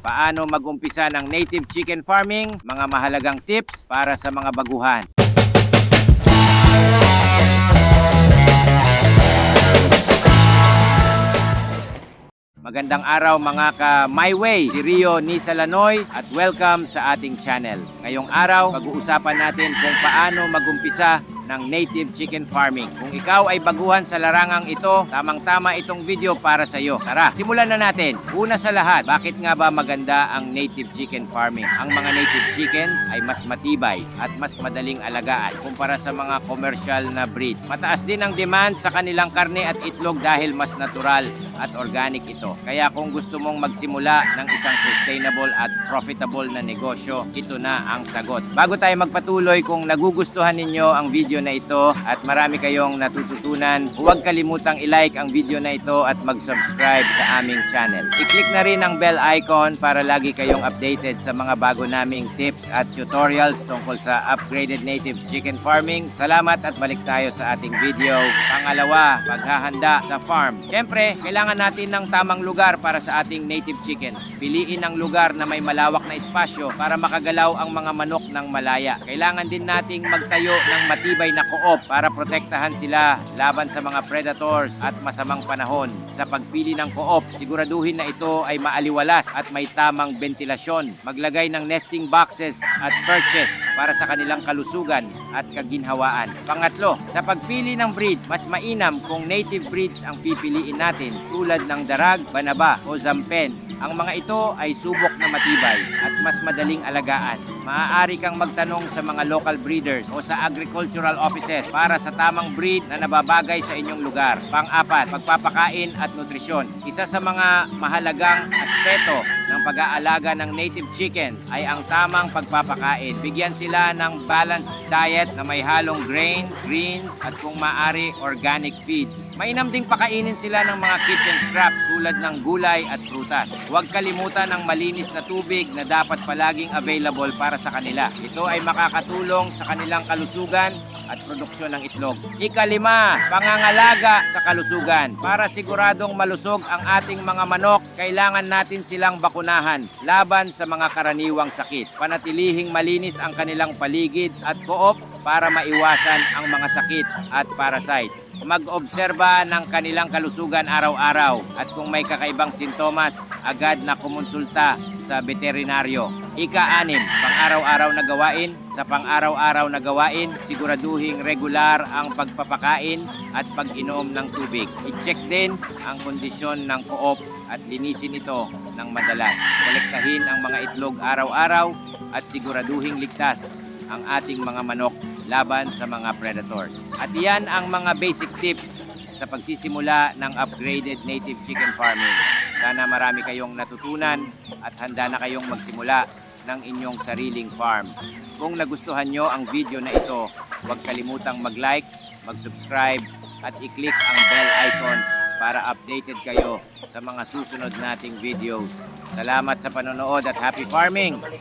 paano mag-umpisa ng native chicken farming, mga mahalagang tips para sa mga baguhan. Magandang araw mga ka-My Way, si Rio Nisa Lanoy at welcome sa ating channel. Ngayong araw, pag-uusapan natin kung paano mag-umpisa ng native chicken farming. Kung ikaw ay baguhan sa larangang ito, tamang-tama itong video para sa iyo. Tara, simulan na natin. Una sa lahat, bakit nga ba maganda ang native chicken farming? Ang mga native chickens ay mas matibay at mas madaling alagaan kumpara sa mga commercial na breed. Mataas din ang demand sa kanilang karne at itlog dahil mas natural at organic ito. Kaya kung gusto mong magsimula ng isang sustainable at profitable na negosyo, ito na ang sagot. Bago tayo magpatuloy, kung nagugustuhan ninyo ang video na ito at marami kayong natututunan, huwag kalimutang i-like ang video na ito at mag-subscribe sa aming channel. I-click na rin ang bell icon para lagi kayong updated sa mga bago naming tips at tutorials tungkol sa upgraded native chicken farming. Salamat at balik tayo sa ating video. Pangalawa, paghahanda sa farm. Siyempre, kailangan natin ng tamang lugar para sa ating native chickens. Piliin ang lugar na may malawak na espasyo para makagalaw ang mga manok ng malaya. Kailangan din nating magtayo ng matibay na co-op para protektahan sila laban sa mga predators at masamang panahon. Sa pagpili ng co-op, siguraduhin na ito ay maaliwalas at may tamang ventilasyon. Maglagay ng nesting boxes at perches para sa kanilang kalusugan at kaginhawaan. Pangatlo, sa pagpili ng breed, mas mainam kung native breeds ang pipiliin natin tulad ng darag, banaba o zampen. Ang mga ito ay subok na matibay at mas madaling alagaan. Maaari kang magtanong sa mga local breeders o sa agricultural offices para sa tamang breed na nababagay sa inyong lugar. Pang-apat, pagpapakain at nutrisyon. Isa sa mga mahalagang aspeto ng pag-aalaga ng native chickens ay ang tamang pagpapakain. Bigyan sila ng balanced diet na may halong grains, greens at kung maaari organic feeds. Mainam ding pakainin sila ng mga kitchen scraps tulad ng gulay at prutas. Huwag kalimutan ang malinis na tubig na dapat palaging available para sa kanila. Ito ay makakatulong sa kanilang kalusugan at produksyon ng itlog. Ikalima, pangangalaga sa kalusugan. Para siguradong malusog ang ating mga manok, kailangan natin silang bakunahan laban sa mga karaniwang sakit. Panatilihing malinis ang kanilang paligid at co-op para maiwasan ang mga sakit at parasites. Mag-obserba ng kanilang kalusugan araw-araw at kung may kakaibang sintomas, agad na kumonsulta sa veterinaryo. Ika-anim, pang-araw-araw na gawain. Sa pang-araw-araw na gawain, siguraduhing regular ang pagpapakain at pag-inom ng tubig. I-check din ang kondisyon ng co-op at linisin ito ng madalas. Kolektahin ang mga itlog araw-araw at siguraduhing ligtas ang ating mga manok laban sa mga predators. At iyan ang mga basic tips sa pagsisimula ng upgraded native chicken farming. Sana marami kayong natutunan at handa na kayong magsimula ng inyong sariling farm. Kung nagustuhan nyo ang video na ito, huwag kalimutang mag-like, mag-subscribe at i-click ang bell icon para updated kayo sa mga susunod nating videos. Salamat sa panonood at happy farming!